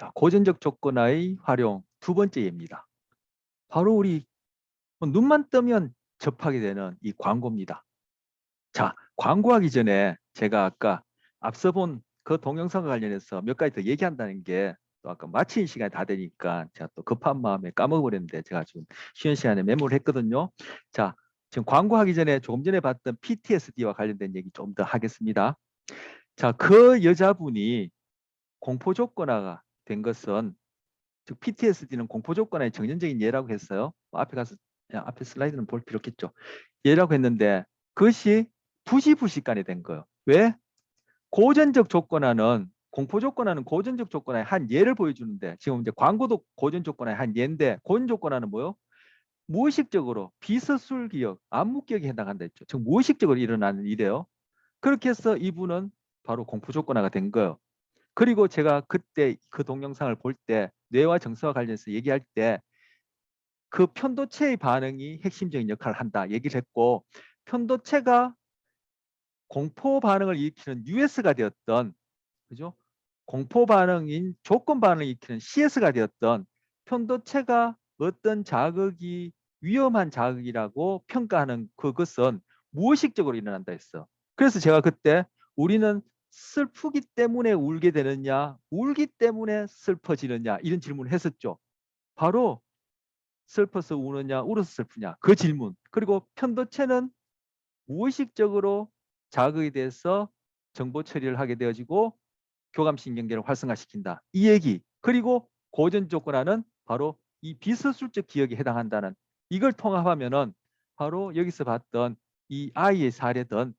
자, 고전적 조건의 활용 두 번째 예입니다. 바로 우리 눈만 뜨면 접하게 되는 이 광고입니다. 자, 광고하기 전에 제가 아까 앞서 본 그 동영상과 관련해서 몇 가지 더 얘기한다는 게 또 아까 마치는 시간이 다 되니까 제가 또 급한 마음에 까먹어버렸는데 제가 지금 쉬는 시간에 메모를 했거든요. 자, 지금 광고하기 전에 조금 전에 봤던 PTSD와 관련된 얘기 좀 더 하겠습니다. 자, 그 여자분이 공포조건화가 된 것은 즉 PTSD는 공포조건의 정전적인 예라고 했어요. 앞에 가서 앞에 슬라이드는 볼 필요 없겠죠. 예라고 했는데 그것이 부시부시간에 된 거예요. 왜? 고전적 조건화는 공포조건화는 고전적 조건화의 한 예를 보여주는데 지금 이제 광고도 고전 조건화의 한 예인데 고전 조건화는 뭐요? 무의식적으로 비서술 기억, 암묵 기억에 해당한다 했죠. 즉 무의식적으로 일어나는 일이에요. 그렇게 해서 이분은 바로 공포조건화가 된 거예요. 그리고 제가 그때 그 동영상을 볼 때 뇌와 정서와 관련해서 얘기할 때 그 편도체의 반응이 핵심적인 역할을 한다 얘기를 했고 편도체가 공포 반응을 일으키는 US가 되었던 그죠? 공포 반응인 조건 반응을 일으키는 CS가 되었던 편도체가 어떤 자극이 위험한 자극이라고 평가하는 그것은 무의식적으로 일어난다 했어. 그래서 제가 그때 우리는 슬프기 때문에 울게 되느냐, 울기 때문에 슬퍼지느냐 이런 질문을 했었죠. 바로 슬퍼서 우느냐, 울어서 슬프냐 그 질문. 그리고 편도체는 무의식적으로 자극이 돼서 정보 처리를 하게 되어지고 교감신경계를 활성화시킨다. 이 얘기. 그리고 고전 조건화는 바로 이 비서술적 기억에 해당한다는 이걸 통합하면은 바로 여기서 봤던 이 아이의 사례든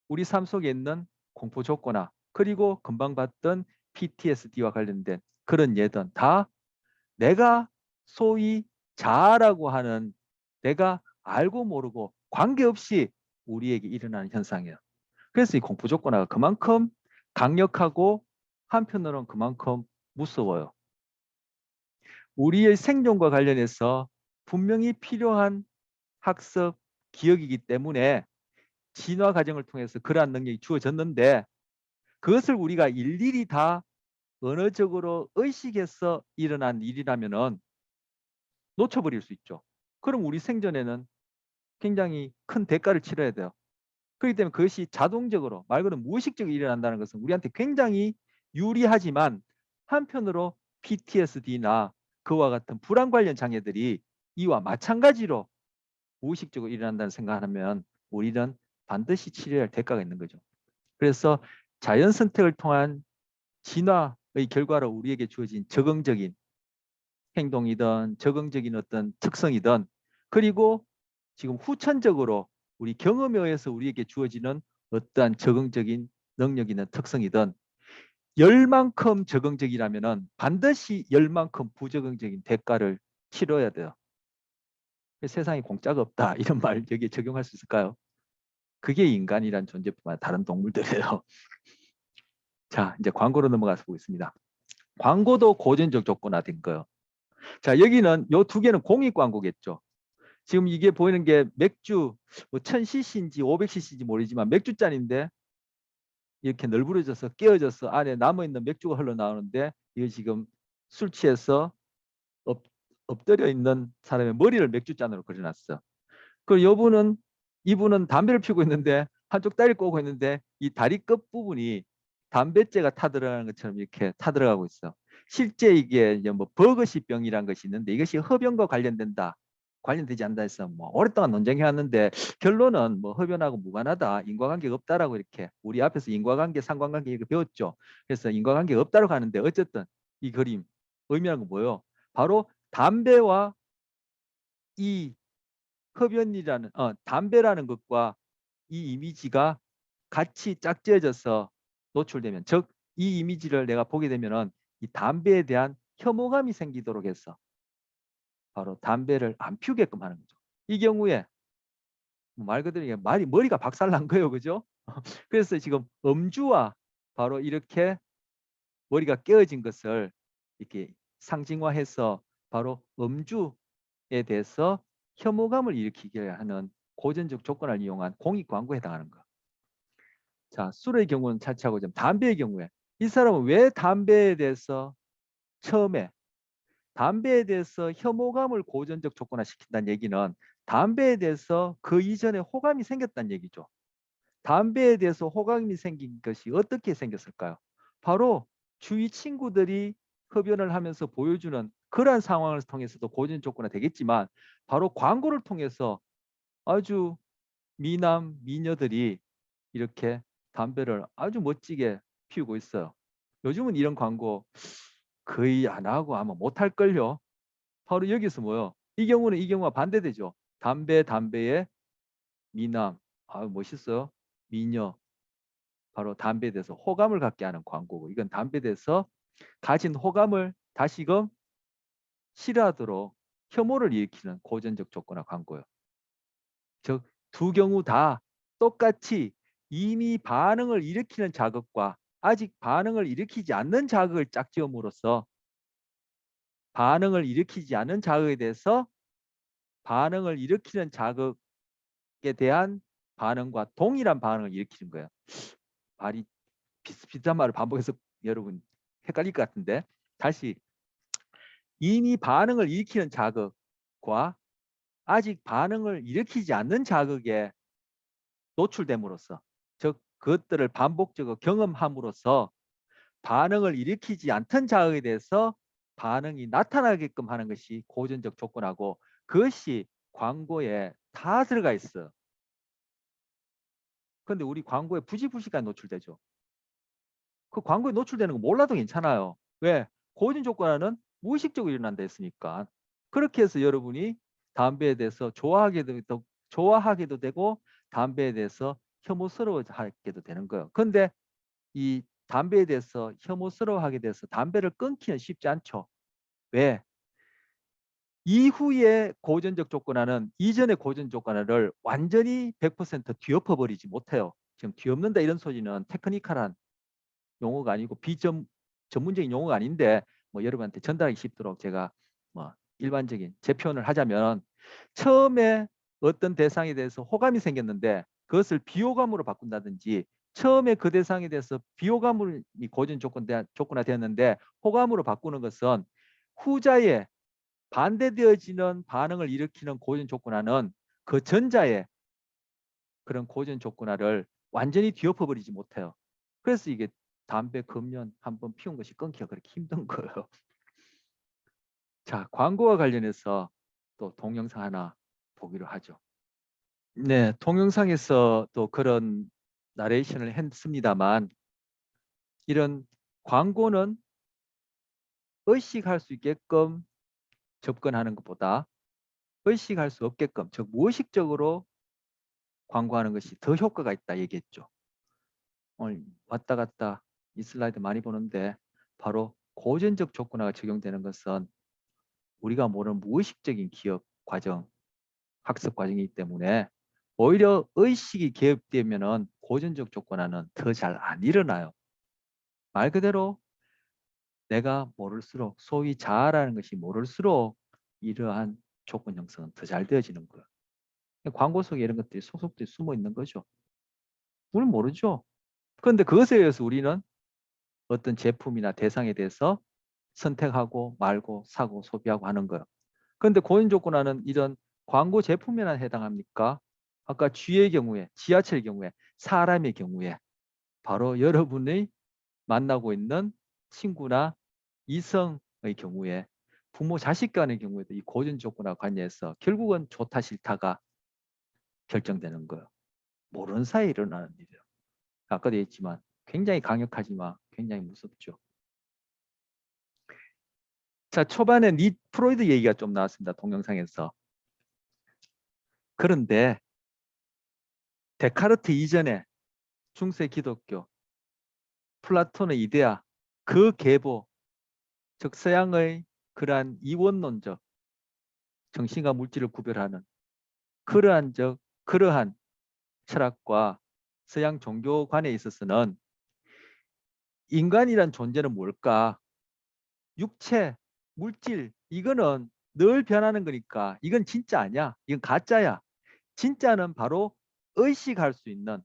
우리 삶 속에 있는 공포 조건화 그리고 금방 봤던 PTSD와 관련된 그런 예든 다 내가 소위 자아라고 하는 내가 알고 모르고 관계없이 우리에게 일어나는 현상이에요. 그래서 이 공포 조건화가 그만큼 강력하고 한편으로는 그만큼 무서워요. 우리의 생존과 관련해서 분명히 필요한 학습, 기억이기 때문에 진화 과정을 통해서 그러한 능력이 주어졌는데 그것을 우리가 일일이 다 언어적으로 의식해서 일어난 일이라면 놓쳐버릴 수 있죠. 그럼 우리 생존에는 굉장히 큰 대가를 치러야 돼요. 그렇기 때문에 그것이 자동적으로 말 그대로 무의식적으로 일어난다는 것은 우리한테 굉장히 유리하지만 한편으로 PTSD나 그와 같은 불안 관련 장애들이 이와 마찬가지로 무의식적으로 일어난다는 생각하면 우리는 반드시 치료해야 할 대가가 있는 거죠. 그래서 자연 선택을 통한 진화의 결과로 우리에게 주어진 적응적인 행동이든 적응적인 어떤 특성이든 그리고 지금 후천적으로 우리 경험에 의해서 우리에게 주어지는 어떠한 적응적인 능력이나 특성이든 열만큼 적응적이라면 반드시 열만큼 부적응적인 대가를 치러야 돼요. 세상에 공짜가 없다 이런 말 여기에 적용할 수 있을까요? 그게 인간이란 존재뿐만 아니라 다른 동물들이에요. 자, 이제 광고로 넘어가서 보겠습니다. 광고도 고전적 조건화된 거예요. 자, 여기는 요 두 개는 공익 광고겠죠. 지금 이게 보이는 게 맥주 뭐 1000cc인지 500cc인지 모르지만 맥주잔인데 이렇게 널브러져서 깨어져서 안에 남아있는 맥주가 흘러나오는데 이게 지금 술 취해서 엎, 엎드려 있는 사람의 머리를 맥주잔으로 그려놨어. 그리고 이분은 담배를 피우고 있는데 한쪽 다리를 꼬고 있는데 이 다리 끝 부분이 담뱃재가 타들어가는 것처럼 이렇게 타들어가고 있어. 실제 이게 이제 뭐 버거시병이라는 것이 있는데 이것이 흡연과 관련되지 않다 해서 뭐 오랫동안 논쟁해 왔는데 결론은 뭐 흡연하고 무관하다, 인과관계가 없다라고 이렇게 우리 앞에서 인과관계, 상관관계 이렇게 배웠죠. 그래서 인과관계가 없다고 하는데 어쨌든 이 그림 의미하는 건 뭐예요? 바로 담배와 이 흡연이라는 담배라는 것과 이 이미지가 같이 짝지어져서 노출되면 즉 이 이미지를 내가 보게 되면은 이 담배에 대한 혐오감이 생기도록 해서 바로 담배를 안 피우게끔 하는 거죠. 이 경우에 말 그대로 이게 머리가 박살난 거예요. 그죠? 그래서 지금 음주와 바로 이렇게 머리가 깨어진 것을 이렇게 상징화해서 바로 음주에 대해서 혐오감을 일으키게 하는 고전적 조건을 이용한 공익 광고에 해당하는 거. 자, 술의 경우는 차치하고 좀 담배의 경우에 이 사람은 왜 담배에 대해서 처음에 담배에 대해서 혐오감을 고전적 조건화시킨다는 얘기는 담배에 대해서 그 이전에 호감이 생겼다는 얘기죠. 담배에 대해서 호감이 생긴 것이 어떻게 생겼을까요? 바로 주위 친구들이 흡연을 하면서 보여주는 그러한 상황을 통해서도 고전 조건화 되겠지만 바로 광고를 통해서 아주 미남 미녀들이 이렇게 담배를 아주 멋지게 피우고 있어요. 요즘은 이런 광고 거의 안 하고 아마 못 할걸요. 바로 여기서 뭐요? 이 경우는 이 경우와 반대되죠. 담배에 미남, 아 멋있어요. 미녀, 바로 담배에 대해서 호감을 갖게 하는 광고고, 이건 담배에 대해서 가진 호감을 다시금 싫어하도록 혐오를 일으키는 고전적 조건화 광고예요. 즉 두 경우 다 똑같이 이미 반응을 일으키는 자극과 아직 반응을 일으키지 않는 자극을 짝지음으로써 반응을 일으키지 않은 자극에 대해서 반응을 일으키는 자극에 대한 반응과 동일한 반응을 일으키는 거예요. 말이 비슷비슷한 말을 반복해서 여러분 헷갈릴 것 같은데, 다시 이미 반응을 일으키는 자극과 아직 반응을 일으키지 않는 자극에 노출됨으로써, 즉 그것들을 반복적으로 경험함으로써 반응을 일으키지 않던 자극에 대해서 반응이 나타나게끔 하는 것이 고전적 조건하고, 그것이 광고에 다 들어가 있어요. 그런데 우리 광고에 부지불식까지 노출되죠. 그 광고에 노출되는 거 몰라도 괜찮아요. 왜? 고전 조건화는 무의식적으로 일어난다 했으니까. 그렇게 해서 여러분이 담배에 대해서 좋아하게도 되고 담배에 대해서 혐오스러워하게도 되는 거예요. 그런데 이 담배에 대해서 혐오스러워하게 돼서 담배를 끊기는 쉽지 않죠. 왜? 이후에 고전적 조건화는 이전의 고전 조건화를 완전히 100% 뒤엎어버리지 못해요. 지금 뒤엎는다 이런 소리는 테크니컬한 용어가 아니고 전문적인 용어가 아닌데, 뭐 여러분한테 전달하기 쉽도록 제가 뭐 일반적인 제 표현을 하자면, 처음에 어떤 대상에 대해서 호감이 생겼는데 그것을 비호감으로 바꾼다든지, 처음에 그 대상에 대해서 비호감이 고전 조건화 되었는데 호감으로 바꾸는 것은 후자에 반대되어지는 반응을 일으키는 고전 조건화는 그 전자의 그런 고전 조건화를 완전히 뒤엎어버리지 못해요. 그래서 이게 담배 금연 한번 피운 것이 끊기가 그렇게 힘든 거예요. 자, 광고와 관련해서 또 동영상 하나 보기로 하죠. 네, 동영상에서 또 그런 나레이션을 했습니다만, 이런 광고는 의식할 수 있게끔 접근하는 것보다 의식할 수 없게끔, 즉 무의식적으로 광고하는 것이 더 효과가 있다 얘기했죠. 오늘 왔다 갔다 이 슬라이드 많이 보는데, 바로 고전적 조건화가 적용되는 것은 우리가 모르는 무의식적인 기억 과정, 학습 과정이기 때문에 오히려 의식이 개입되면은 고전적 조건화는 더 잘 안 일어나요. 말 그대로 내가 모를수록, 소위 자아라는 것이 모를수록 이러한 조건 형성은 더 잘 되어지는 거예요. 광고 속에 이런 것들이 속속들이 숨어 있는 거죠. 우리는 모르죠. 그런데 그것에 의해서 우리는 어떤 제품이나 대상에 대해서 선택하고 말고 사고 소비하고 하는 거예요. 그런데 고인 조건화는 이런 광고 제품에나 해당합니까? 아까 쥐의 경우에, 지하철 경우에, 사람의 경우에, 바로 여러분이 만나고 있는 친구나 이성의 경우에, 부모 자식 간의 경우에도 이 고전 조건화 관계에서 결국은 좋다 싫다가 결정되는 거예요. 모르는 사이에 일어나는 일이에요. 아까도 얘기했지만 굉장히 강력하지만 굉장히 무섭죠. 자, 초반에 프로이드 얘기가 좀 나왔습니다. 동영상에서. 그런데 데카르트 이전에 중세 기독교, 플라톤의 이데아, 그 계보, 즉 서양의 그러한 이원론적 정신과 물질을 구별하는 그러한 철학과 서양 종교관에 있어서는 인간이란 존재는 뭘까? 육체, 물질, 이거는 늘 변하는 거니까 이건 진짜 아니야. 이건 가짜야. 진짜는 바로 의식할 수 있는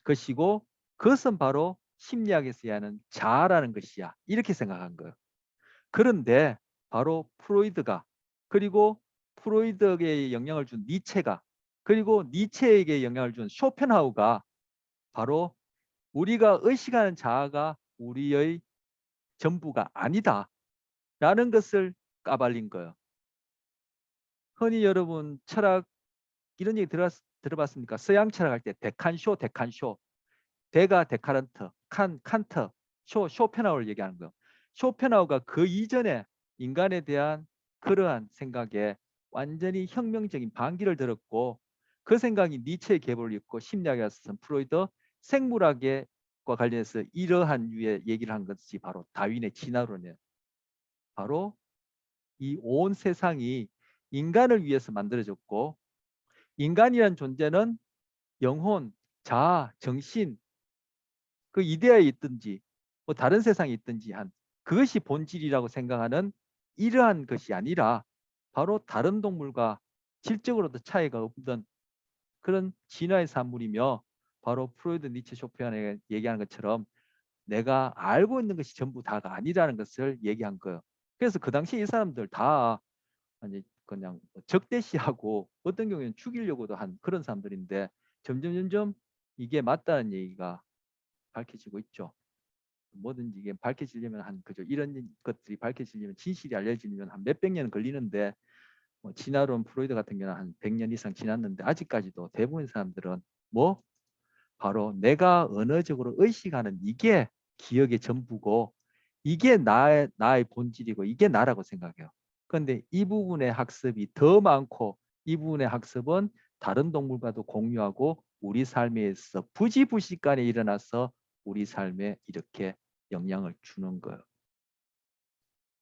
것이고, 그것은 바로 심리학에서 이해하는 자아라는 것이야. 이렇게 생각한 거예요. 그런데 바로 프로이드가, 그리고 프로이드에게 영향을 준 니체가, 그리고 니체에게 영향을 준 쇼펜하우가 바로 우리가 의식하는 자아가 우리의 전부가 아니다 라는 것을 까발린 거예요. 흔히 여러분 철학 이런 얘기 들어봤습니까? 서양 철학 할 때 데칸쇼, 데칸쇼. 데가 데카르트, 칸트, 쇼펜하우를 얘기하는 거예요. 쇼펜하우가 그 이전에 인간에 대한 그러한 생각에 완전히 혁명적인 반기를 들었고, 그 생각이 니체의 계보를 잇고 심리학에 와서 프로이드, 생물학과 관련해서 이러한 유의 얘기를 한 것이 바로 다윈의 진화론이에요. 바로 이 온 세상이 인간을 위해서 만들어졌고, 인간이란 존재는 영혼, 자아, 정신, 그 이데아에 있든지 뭐 다른 세상에 있든지 한 그것이 본질이라고 생각하는 이러한 것이 아니라 바로 다른 동물과 질적으로도 차이가 없던 그런 진화의 산물이며, 바로 프로이드, 니체, 쇼펜하우가 얘기하는 것처럼 내가 알고 있는 것이 전부 다가 아니라는 것을 얘기한 거예요. 그래서 그 당시 이 사람들 다 아니 그냥 적대시하고 어떤 경우에는 죽이려고도 한 그런 사람들인데, 점점 이게 맞다는 얘기가 밝혀지고 있죠. 뭐든지 이게 밝혀지려면 한 그죠, 이런 것들이 밝혀지려면, 진실이 알려지려면 한 몇백 년 걸리는데, 뭐 진화론 프로이드 같은 경우는 한 100년 이상 지났는데 아직까지도 대부분 사람들은 뭐 바로 내가 언어적으로 의식하는 이게 기억의 전부고, 이게 나의 본질이고 이게 나라고 생각해요. 그런데 이 부분의 학습이 더 많고, 이 부분의 학습은 다른 동물과도 공유하고 우리 삶에 있어 부지불식간에 일어나서 우리 삶에 이렇게 영향을 주는 거예요.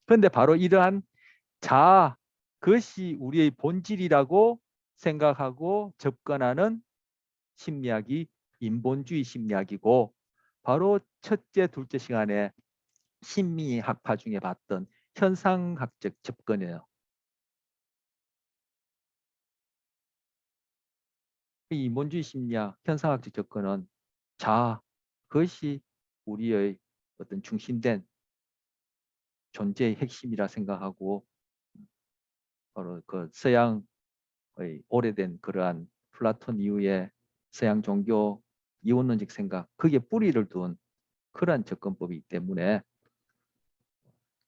그런데 바로 이러한 자아, 그것이 우리의 본질이라고 생각하고 접근하는 심리학이 인본주의 심리학이고, 바로 첫째, 둘째 시간에 심리학파 중에 봤던 현상학적 접근이에요. 이 인본주의 심리학, 현상학적 접근은 자아, 그것이 우리의 어떤 중심된 존재의 핵심이라 생각하고, 바로 그 서양의 오래된 그러한 플라톤 이후에 서양 종교 이원론적 생각, 그게 뿌리를 둔 그러한 접근법이기 때문에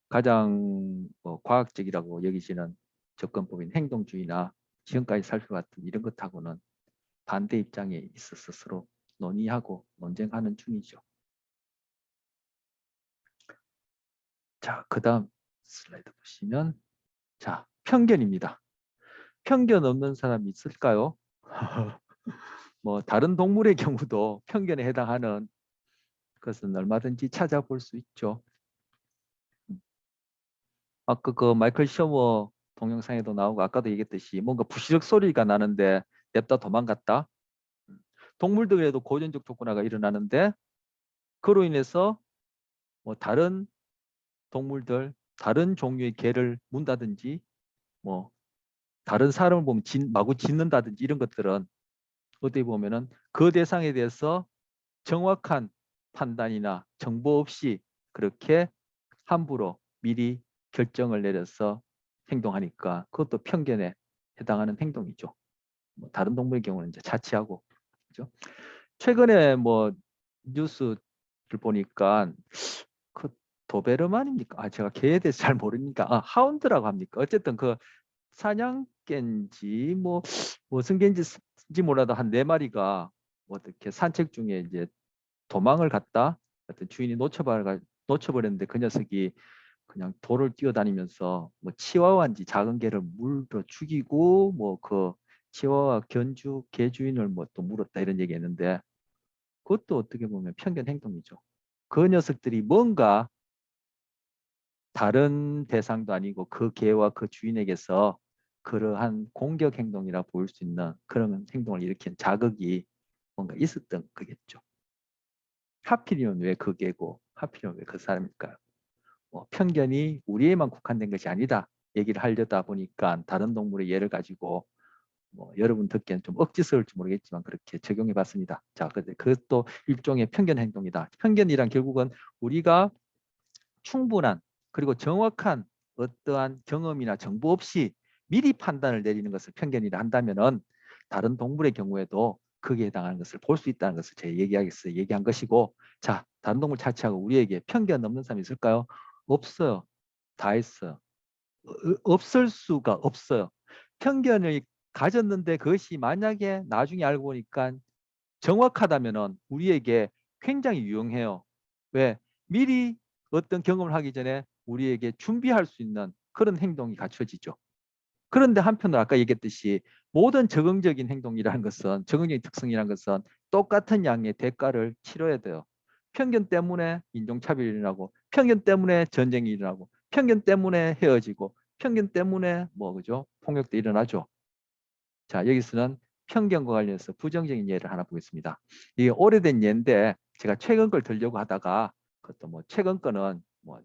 가장 과학적이라고 여기지는 접근법인 행동주의나 지금까지 살펴봤던 이런 것하고는 반대 입장에 있어서 서로 논의하고 논쟁하는 중이죠. 자, 그 다음 슬라이드 보시면, 자, 편견입니다. 편견 없는 사람이 있을까요? 뭐 다른 동물의 경우도 편견에 해당하는 것은 얼마든지 찾아볼 수 있죠. 아까 그 마이클 셔머 동영상에도 나오고 아까도 얘기했듯이 뭔가 부시럭 소리가 나는데 냅다 도망갔다. 동물들에도 고전적 조건화가 일어나는데, 그로 인해서 뭐 다른 동물들, 다른 종류의 개를 문다든지, 뭐 다른 사람을 보면 마구 짖는다든지, 이런 것들은 어떻게 보면은 그 대상에 대해서 정확한 판단이나 정보 없이 그렇게 함부로 미리 결정을 내려서 행동하니까 그것도 편견에 해당하는 행동이죠. 뭐 다른 동물의 경우는 이제 자치하고, 그죠? 최근에 뭐 뉴스를 보니까 그 도베르만입니까? 아, 제가 개에 대해서 잘 모르니까, 하운드라고 합니까? 어쨌든 그 사냥개인지 뭐 무슨 개인지 몰라도 한 4마리가 뭐 어떻게 산책 중에 이제 도망을 갔다, 어떤 주인이 놓쳐버렸는데 그 녀석이 그냥 돌을 뛰어다니면서 뭐 치와와인지 작은 개를 물어 죽이고, 뭐 그 치와와 견주 개 주인을 뭐 또 물었다, 이런 얘기했는데, 그것도 어떻게 보면 편견 행동이죠. 그 녀석들이 뭔가 다른 대상도 아니고 그 개와 그 주인에게서 그러한 공격 행동이라 보일 수 있는 그런 행동을 일으킨 자극이 뭔가 있었던 거겠죠. 하필이면 왜 그 개고 하필이면 왜 그 사람일까요? 뭐 편견이 우리에만 국한된 것이 아니다 얘기를 하려다 보니까 다른 동물의 예를 가지고 뭐 여러분 듣기엔 좀 억지스러울지 모르겠지만 그렇게 적용해 봤습니다. 자, 근데 그것도 일종의 편견 행동이다. 편견이란 결국은 우리가 충분한 그리고 정확한 어떠한 경험이나 정보 없이 미리 판단을 내리는 것을 편견이라 한다면은 다른 동물의 경우에도 거기에 해당하는 것을 볼 수 있다는 것을 제가 얘기한 것이고, 자, 다른 동물 차치하고 우리에게 편견 없는 사람이 있을까요? 없어요. 다 있어요. 없을 수가 없어요. 편견을 가졌는데 그것이 만약에 나중에 알고 보니까 정확하다면은 우리에게 굉장히 유용해요. 왜? 미리 어떤 경험을 하기 전에 우리에게 준비할 수 있는 그런 행동이 갖춰지죠. 그런데 한편으로 아까 얘기했듯이 모든 적응적인 행동이라는 것은, 적응적인 특성이라는 것은 똑같은 양의 대가를 치러야 돼요. 편견 때문에 인종차별이 일어나고, 편견 때문에 전쟁이 일어나고, 편견 때문에 헤어지고, 편견 때문에 뭐 그죠? 폭력도 일어나죠. 자, 여기서는 편견과 관련해서 부정적인 예를 하나 보겠습니다. 이게 오래된 예인데 제가 최근 걸 들려고 하다가, 그것도 뭐 최근 거는 뭐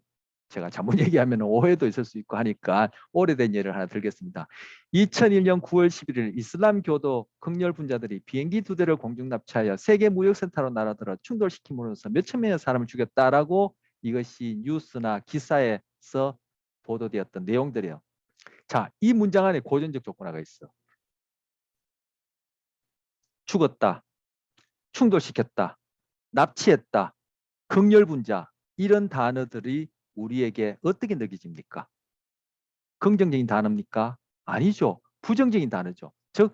제가 잘못 얘기하면 오해도 있을 수 있고 하니까 오래된 예를 하나 들겠습니다. 2001년 9월 11일 이슬람 교도 극렬 분자들이 비행기 2대를 공중 납치하여 세계 무역센터로 날아들어 충돌시킴으로써 몇천 명의 사람을 죽였다라고, 이것이 뉴스나 기사에서 보도되었던 내용들이에요. 자, 이 문장 안에 고전적 조건화가 있어. 죽었다, 충돌시켰다, 납치했다, 극렬분자, 이런 단어들이 우리에게 어떻게 느껴집니까? 긍정적인 단어입니까? 아니죠. 부정적인 단어죠. 즉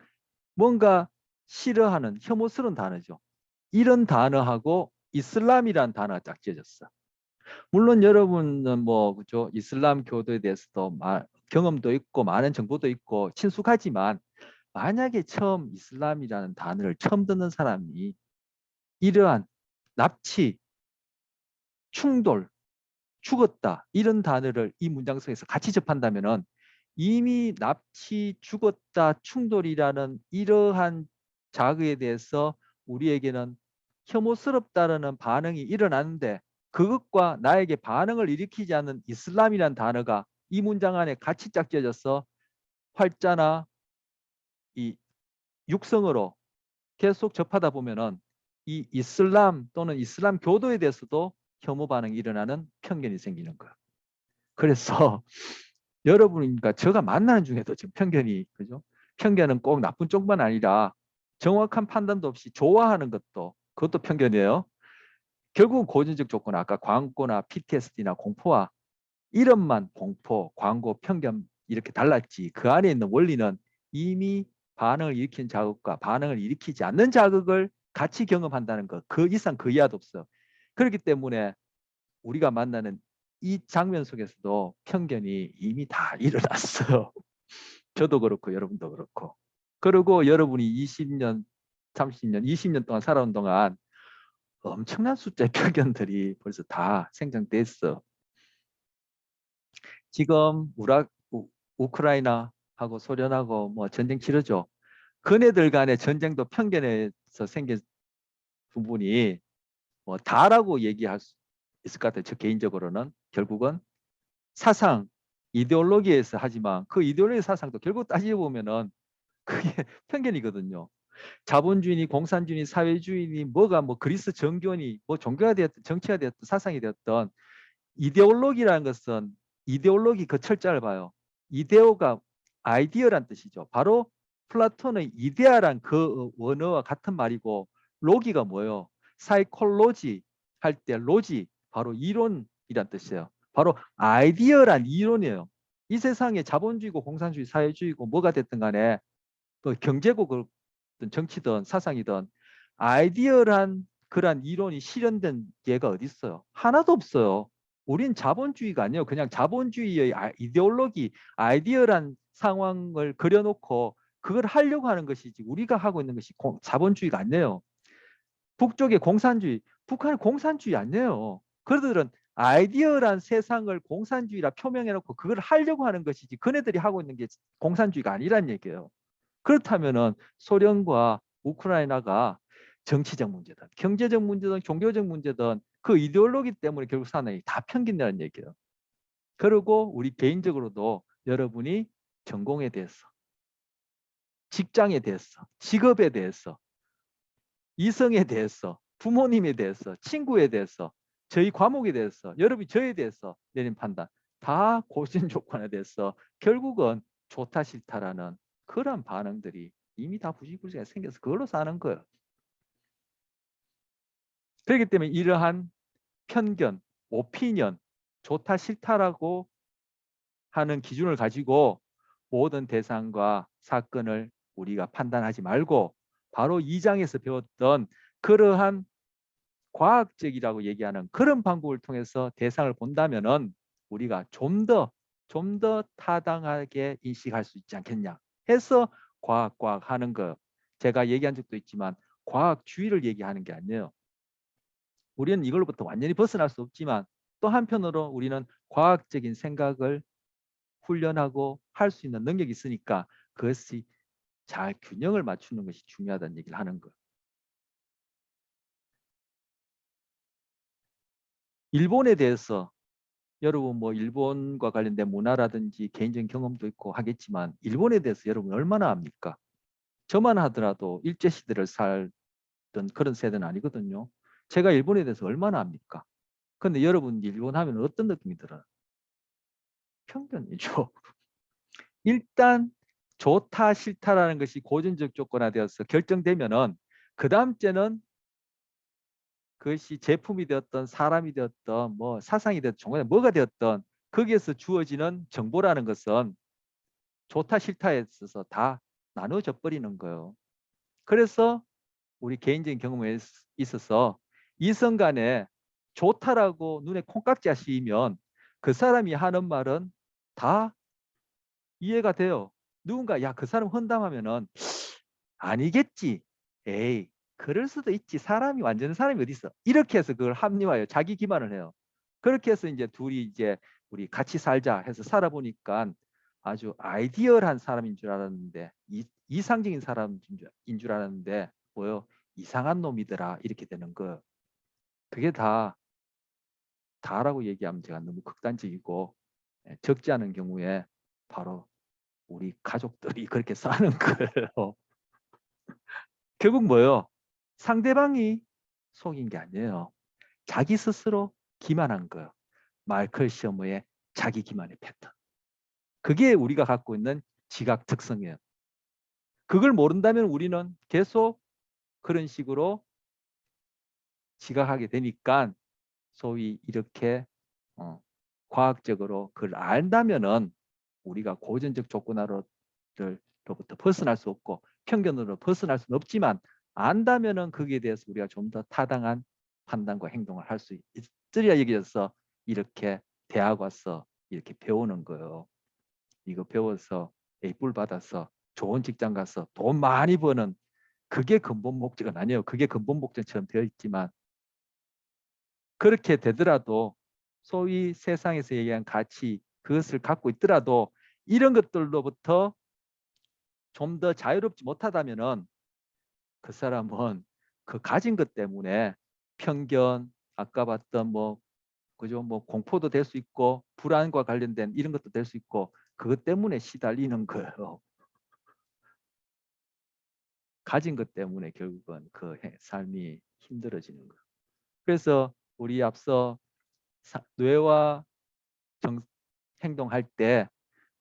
뭔가 싫어하는 혐오스러운 단어죠. 이런 단어하고 이슬람이라는 단어가 딱 지어졌어. 물론 여러분은 뭐 그죠, 이슬람 교도에 대해서도 경험도 있고 많은 정보도 있고 친숙하지만, 만약에 처음 이슬람이라는 단어를 처음 듣는 사람이 이러한 납치, 충돌, 죽었다 이런 단어를 이 문장 속에서 같이 접한다면은 이미 납치, 죽었다, 충돌이라는 이러한 자극에 대해서 우리에게는 혐오스럽다라는 반응이 일어나는데, 그것과 나에게 반응을 일으키지 않는 이슬람이라는 단어가 이 문장 안에 같이 짝지어져서 활자나 이 육성으로 계속 접하다 보면은 이 이슬람 또는 이슬람 교도에 대해서도 혐오 반응이 일어나는 편견이 생기는 거예요. 그래서 여러분과 제가 만나는 중에도 지금 편견이, 그죠? 편견은 꼭 나쁜 쪽만 아니라 정확한 판단도 없이 좋아하는 것도, 그것도 편견이에요. 결국은 고전적 조건, 아까 광고나 PTSD나 공포와 이름만 공포, 광고, 편견 이렇게 달랐지 그 안에 있는 원리는 이미 반응을 일으킨 자극과 반응을 일으키지 않는 자극을 같이 경험한다는 것, 그 이상 그 이하도 없어. 그렇기 때문에 우리가 만나는 이 장면 속에서도 편견이 이미 다 일어났어요. 저도 그렇고 여러분도 그렇고. 그리고 여러분이 20년, 30년, 20년 동안 살아온 동안 엄청난 숫자의 편견들이 벌써 다 생성됐어. 지금 우크라이나하고 소련하고 뭐 전쟁 치르죠. 그네들 간의 전쟁도 편견에서 생긴 부분이 뭐 다라고 얘기할 수 있을 것 같아요. 저 개인적으로는 결국은 사상, 이데올로기에서 하지만 그 이데올로기 사상도 결국 따지고 보면은 그게 편견이거든요. 자본주의니 공산주의니 사회주의니 뭐가 뭐 그리스 정교니 뭐 종교가 되었든 정치가 되었든 사상이 되었든, 이데올로기라는 것은 이데올로기 그 철자를 봐요. 이데오가 아이디어란 뜻이죠. 바로 플라톤의 이데아란 그 원어와 같은 말이고, 로기가 뭐예요? 사이콜로지 할 때 로지, 바로 이론이란 뜻이에요. 바로 아이디어란 이론이에요. 이 세상에 자본주의고 공산주의 사회주의고 뭐가 됐든 간에 그 경제고 정치든 사상이든 아이디어란 그런 이론이 실현된 예가 어디 있어요? 하나도 없어요. 우린 자본주의가 아니에요. 그냥 자본주의의 이데올로기, 아이디어란 상황을 그려놓고 그걸 하려고 하는 것이지, 우리가 하고 있는 것이 자본주의가 아니에요. 북쪽의 공산주의, 북한은 공산주의 아니에요. 그들은 아이디어란 세상을 공산주의라 표명해놓고 그걸 하려고 하는 것이지, 그네들이 하고 있는 게 공산주의가 아니란 얘기예요. 그렇다면은 소련과 우크라이나가 정치적 문제든 경제적 문제든 종교적 문제든 그 이데올로기 때문에 결국 사나이 다 편견이라는 얘기예요. 그리고 우리 개인적으로도 여러분이 전공에 대해서 직장에 대해서, 직업에 대해서, 이성에 대해서, 부모님에 대해서, 친구에 대해서, 저희 과목에 대해서, 여러분이 저에 대해서 내린 판단 다 고신 조건에 대해서 결국은 좋다 싫다라는 그런 반응들이 이미 다 부지불식에 생겨서 그걸로 사는 거예요. 그렇기 때문에 이러한 편견, 오피니언, 좋다 싫다라고 하는 기준을 가지고 모든 대상과 사건을 우리가 판단하지 말고 바로 2장에서 배웠던 그러한 과학적이라고 얘기하는 그런 방법을 통해서 대상을 본다면은 우리가 좀 더 타당하게 인식할 수 있지 않겠냐 해서 과학 하는 거 제가 얘기한 적도 있지만 과학주의를 얘기하는 게 아니에요. 우리는 이걸로부터 완전히 벗어날 수 없지만 또 한편으로 우리는 과학적인 생각을 훈련하고 할 수 있는 능력이 있으니까 그것이 잘 균형을 맞추는 것이 중요하다는 얘기를 하는 거예요. 일본에 대해서 여러분 뭐 일본과 관련된 문화라든지 개인적인 경험도 있고 하겠지만 일본에 대해서 여러분 얼마나 압니까? 저만 하더라도 일제시대를 살던 그런 세대는 아니거든요. 제가 일본에 대해서 얼마나 압니까? 근데 여러분 일본 하면 어떤 느낌이 들어요? 편견이죠. 일단 좋다 싫다라는 것이 고전적 조건화되어서 결정되면은 그 다음째는 그것이 제품이 되었던 사람이 되었던 뭐 사상이 되었던 종교가 뭐가 되었던 거기에서 주어지는 정보라는 것은 좋다 싫다에 있어서 다 나눠져 버리는 거예요. 그래서 우리 개인적인 경험에 있어서 이성 간에 좋다라고 눈에 콩깍지가 씌이면 그 사람이 하는 말은 다 이해가 돼요. 누군가 야 그 사람 헌담하면은 아니겠지. 에이 그럴 수도 있지. 사람이 완전 사람이 어디 있어. 이렇게 해서 그걸 합리화해요. 자기 기만을 해요. 그렇게 해서 이제 둘이 이제 우리 같이 살자 해서 살아보니까 아주 아이디얼한 사람인 줄 알았는데 이상적인 사람인 줄 알았는데 뭐요? 이상한 놈이더라 이렇게 되는 거. 그게 다라고 얘기하면 제가 너무 극단적이고 적지 않은 경우에 바로 우리 가족들이 그렇게 사는 거예요. 결국 뭐예요? 상대방이 속인 게 아니에요. 자기 스스로 기만한 거예요. 마이클 시어머의 자기 기만의 패턴. 그게 우리가 갖고 있는 지각 특성이에요. 그걸 모른다면 우리는 계속 그런 식으로 지각하게 되니까 소위 이렇게 과학적으로 그걸 안다면은 우리가 고전적 조건화로부터 벗어날 수 없고 편견으로 벗어날 수는 없지만 안다면은 거기에 대해서 우리가 좀 더 타당한 판단과 행동을 할 수 있으리라 얘기해서 이렇게 대학 와서 이렇게 배우는 거예요. 이거 배워서 A뿔 받아서 좋은 직장 가서 돈 많이 버는 그게 근본 목적은 아니에요. 그게 근본 목적처럼 되어 있지만 그렇게 되더라도 소위 세상에서 얘기한 가치 그것을 갖고 있더라도 이런 것들로부터 좀 더 자유롭지 못하다면은 그 사람은 그 가진 것 때문에 편견 아까 봤던 뭐 그죠 뭐 공포도 될 수 있고 불안과 관련된 이런 것도 될 수 있고 그것 때문에 시달리는 거예요. 가진 것 때문에 결국은 그 삶이 힘들어지는 거예요. 그래서 우리 앞서 뇌와 행동할 때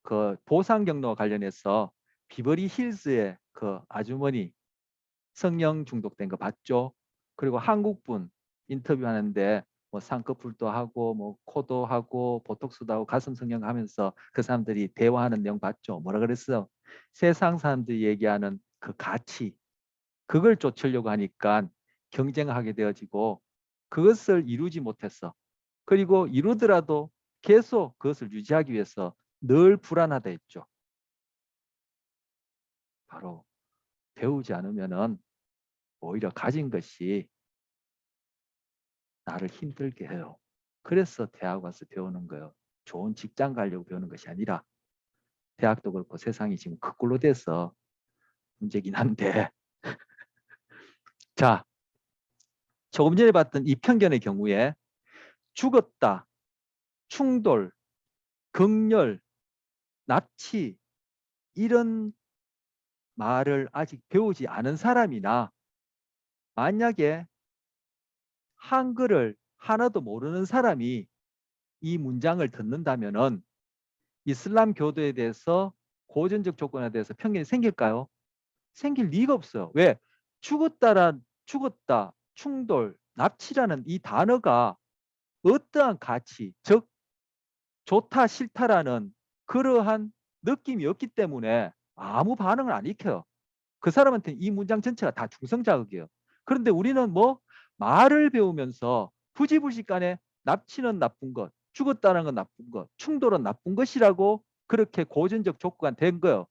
그 보상 경로와 관련해서 비버리 힐즈의 그 아주머니 성령 중독된 거 봤죠? 그리고 한국분 인터뷰하는데 뭐 쌍꺼풀도 하고 뭐 코도 하고 보톡스도 하고 가슴 성형 하면서 그 사람들이 대화하는 내용 봤죠? 뭐라 그랬어요? 세상 사람들이 얘기하는 그 가치 그걸 쫓으려고 하니까 경쟁하게 되어지고 그것을 이루지 못했어. 그리고 이루더라도 계속 그것을 유지하기 위해서 늘 불안하다 했죠. 바로 배우지 않으면은 오히려 가진 것이 나를 힘들게 해요. 그래서 대학 와서 배우는 거예요. 좋은 직장 가려고 배우는 것이 아니라 대학도 그렇고 세상이 지금 거꾸로 돼서 문제긴 한데 자 조금 전에 봤던 이 편견의 경우에 죽었다, 충돌, 극렬, 납치 이런 말을 아직 배우지 않은 사람이나 만약에 한글을 하나도 모르는 사람이 이 문장을 듣는다면은 이슬람 교도에 대해서 고전적 조건에 대해서 편견이 생길까요? 생길 리가 없어요. 왜? 죽었다, 충돌, 납치라는 이 단어가 어떠한 가치, 즉 좋다, 싫다라는 그러한 느낌이 없기 때문에 아무 반응을 안 일으켜요. 그 사람한테는 이 문장 전체가 다 중성자극이에요. 그런데 우리는 뭐 말을 배우면서 부지불식간에 납치는 나쁜 것, 죽었다는 건 나쁜 것, 충돌은 나쁜 것이라고 그렇게 고전적 조건이 된 거예요.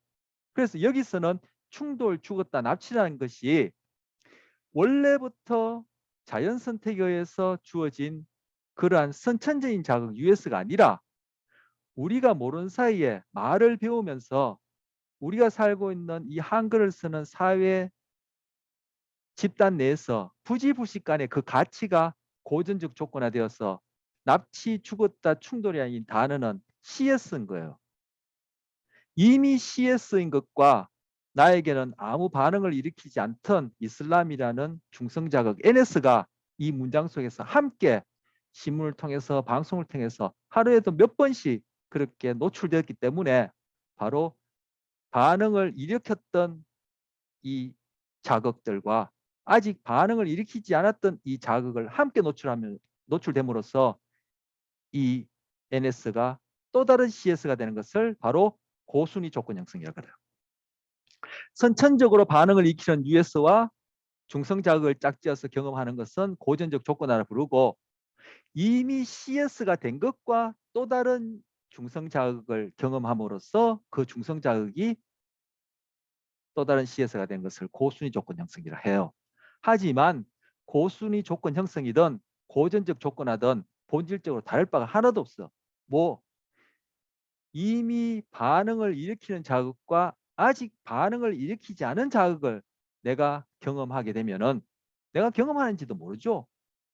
그래서 여기서는 충돌, 죽었다, 납치라는 것이 원래부터 자연 선택에 의해서 주어진 그러한 선천적인 자극 US가 아니라 우리가 모르는 사이에 말을 배우면서 우리가 살고 있는 이 한글을 쓰는 사회 집단 내에서 부지불식간에 그 가치가 고전적 조건화되어서 납치, 죽었다, 충돌이 아닌 단어는 시에 쓴 거예요. 이미 시에 쓰인 것과 나에게는 아무 반응을 일으키지 않던 이슬람이라는 중성자극 NS가 이 문장 속에서 함께 신문을 통해서 방송을 통해서 하루에도 몇 번씩 그렇게 노출되었기 때문에 바로 반응을 일으켰던 이 자극들과 아직 반응을 일으키지 않았던 이 자극을 함께 노출됨으로써 이 NS가 또 다른 CS가 되는 것을 바로 고순위 조건 형성이라고 그래요. 선천적으로 반응을 일으키는 US와 중성 자극을 짝지어서 경험하는 것은 고전적 조건화를 부르고 이미 CS가 된 것과 또 다른 중성 자극을 경험함으로써 그 중성 자극이 또 다른 CS가 된 것을 고순위 조건 형성이라 해요. 하지만 고순위 조건 형성이든 고전적 조건화든 본질적으로 다를 바가 하나도 없어. 뭐 이미 반응을 일으키는 자극과 아직 반응을 일으키지 않은 자극을 내가 경험하게 되면은 내가 경험하는지도 모르죠.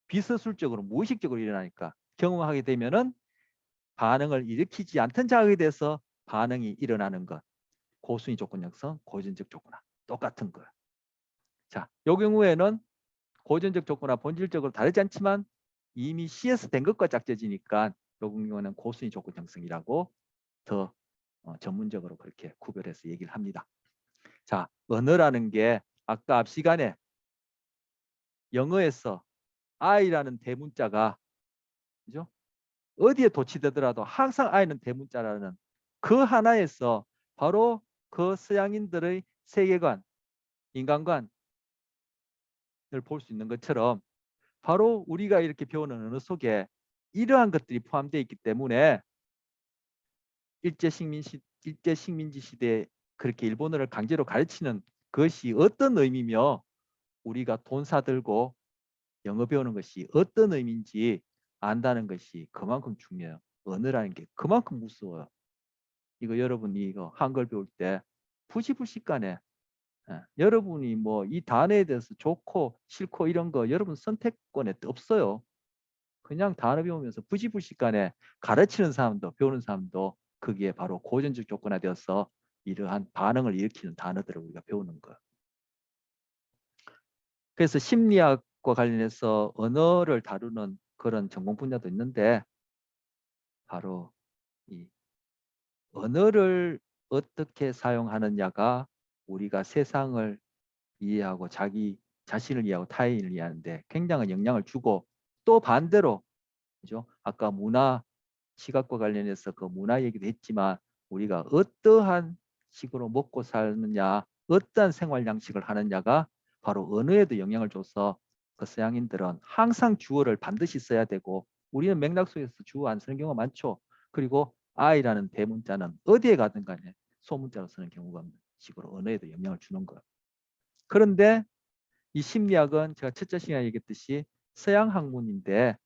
비서술적으로 무의식적으로 일어나니까 경험하게 되면은 반응을 일으키지 않던 자극에 대해서 반응이 일어나는 것. 고순위 조건 형성, 고전적 조건화 똑같은 거예요. 자, 이 경우에는 고전적 조건화 본질적으로 다르지 않지만 이미 CS 된 것과 짝져지니까 이 경우는 고순위 조건 형성이라고 더 전문적으로 그렇게 구별해서 얘기를 합니다. 자, 언어라는 게 아까 앞 시간에 영어에서 I라는 대문자가 그죠? 어디에 도치되더라도 항상 I는 대문자라는 그 하나에서 바로 그 서양인들의 세계관, 인간관을 볼 수 있는 것처럼 바로 우리가 이렇게 배우는 언어 속에 이러한 것들이 포함되어 있기 때문에 일제식민지 시대에 그렇게 일본어를 강제로 가르치는 것이 어떤 의미며 우리가 돈 사들고 영어 배우는 것이 어떤 의미인지 안다는 것이 그만큼 중요해요. 언어라는 게 그만큼 무서워요. 이거 여러분이 이거 한글 배울 때 부시부시간에 여러분이 뭐 이 단어에 대해서 좋고 싫고 이런 거 여러분 선택권에 없어요. 그냥 단어 배우면서 부시부시간에 가르치는 사람도 배우는 사람도 그게 바로 고전적 조건화 되어서 이러한 반응을 일으키는 단어들을 우리가 배우는 거예요. 그래서 심리학과 관련해서 언어를 다루는 그런 전공 분야도 있는데 바로 이 언어를 어떻게 사용하느냐가 우리가 세상을 이해하고 자기 자신을 이해하고 타인을 이해하는데 굉장한 영향을 주고 또 반대로 그죠? 아까 문화 시각과 관련해서 그 문화 얘기도 했지만 우리가 어떠한 식으로 먹고 사느냐 어떠한 생활 양식을 하느냐가 바로 언어에도 영향을 줘서 그 서양인들은 항상 주어를 반드시 써야 되고 우리는 맥락 속에서 주어 안 쓰는 경우가 많죠. 그리고 I라는 대문자는 어디에 가든 간에 소문자로 쓰는 경우가 없는 식으로 언어에도 영향을 주는 거예요. 그런데 이 심리학은 제가 첫째 시간에 얘기했듯이 서양 학문인데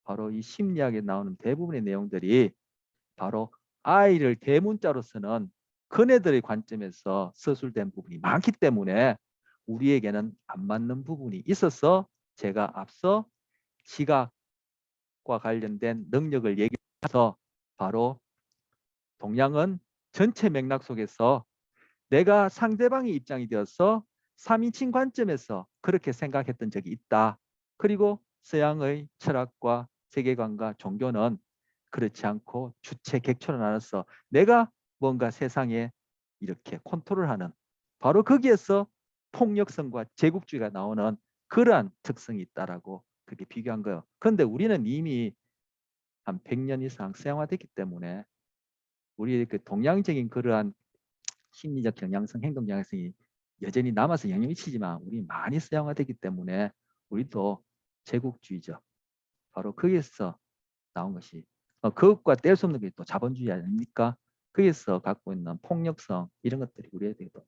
바로 이 심리학에 나오는 대부분의 내용들이 바로 I를 대문자로 쓰는 그네들의 관점에서 서술된 부분이 많기 때문에 우리에게는 안 맞는 부분이 있어서 제가 앞서 시각과 관련된 능력을 얘기해서 바로 동양은 전체 맥락 속에서 내가 상대방의 입장이 되어서 3인칭 관점에서 그렇게 생각했던 적이 있다. 그리고 서양의 철학과 세계관과 종교는 그렇지 않고 주체 객체로 나눠서 내가 뭔가 세상에 이렇게 컨트롤하는, 바로 거기에서 폭력성과 제국주의가 나오는 그러한 특성이 있다라고 그렇게 비교한 거예요. 그런데 우리는 이미 한 100년 이상 서양화됐기 때문에 우리의 그 동양적인 그러한 심리적 경향성, 행동 경향성이 여전히 남아서 영향을 미치지만 우리 많이 서양화되기 때문에 우리도 제국주의죠. 바로 거기에서 나온 것이 그것과 뗄 수 없는 게 또 자본주의 아닙니까? 거기에서 갖고 있는 폭력성 이런 것들이 우리에게도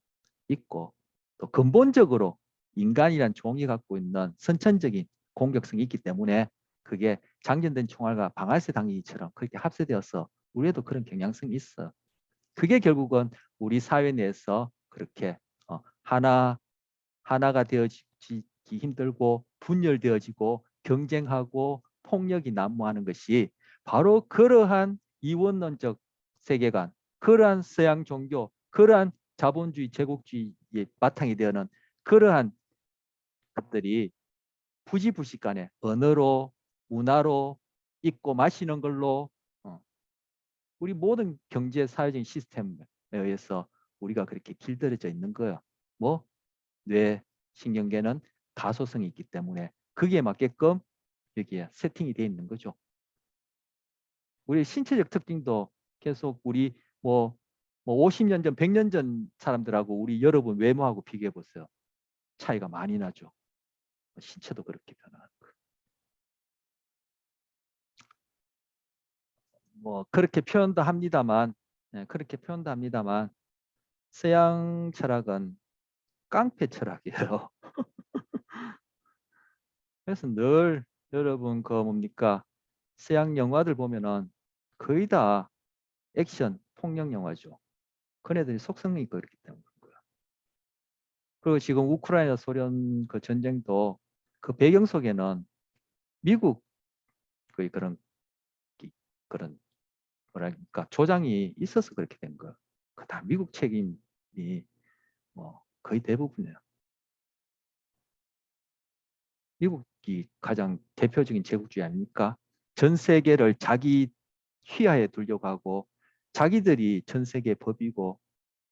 있고, 또 근본적으로 인간이란 종이 갖고 있는 선천적인 공격성이 있기 때문에 그게 장전된 총알과 방아쇠 당기기처럼 그렇게 합세되어서 우리에도 그런 경향성이 있어. 그게 결국은 우리 사회 내에서 그렇게 하나가 되어지기 힘들고 분열되어지고 경쟁하고 폭력이 난무하는 것이 바로 그러한 이원론적 세계관, 그러한 서양 종교, 그러한 자본주의 제국주의의 바탕이 되는 그러한 것들이 부지불식간에 언어로 문화로 입고 마시는 걸로 우리 모든 경제 사회적인 시스템에 의해서 우리가 그렇게 길들여져 있는 거예요. 뭐 뇌, 신경계는 가소성이 있기 때문에 거기에 맞게끔 여기에 세팅이 되어 있는 거죠. 우리 신체적 특징도 계속 우리 뭐 50년 전, 100년 전 사람들하고 우리 여러분 외모하고 비교해 보세요. 차이가 많이 나죠. 신체도 그렇게 변하는 거예요. 뭐 그렇게 표현도 합니다만, 그렇게 표현도 합니다만 서양 철학은 깡패 철학이에요. 그래서 늘 여러분 그 뭡니까? 서양 영화들 보면은 거의 다 액션, 폭력 영화죠. 그네들이 속성이 있고 그렇기 때문에 그런 거야. 그리고 지금 우크라이나 소련 그 전쟁도 그 배경 속에는 미국 그 그런 뭐랄까 조장이 있어서 그렇게 된 거야. 그 다 미국 책임이 뭐 거의 대부분이에요. 미국이 가장 대표적인 제국주의 아닙니까? 전 세계를 자기 휘하에 두려고 하고 자기들이 전 세계 법이고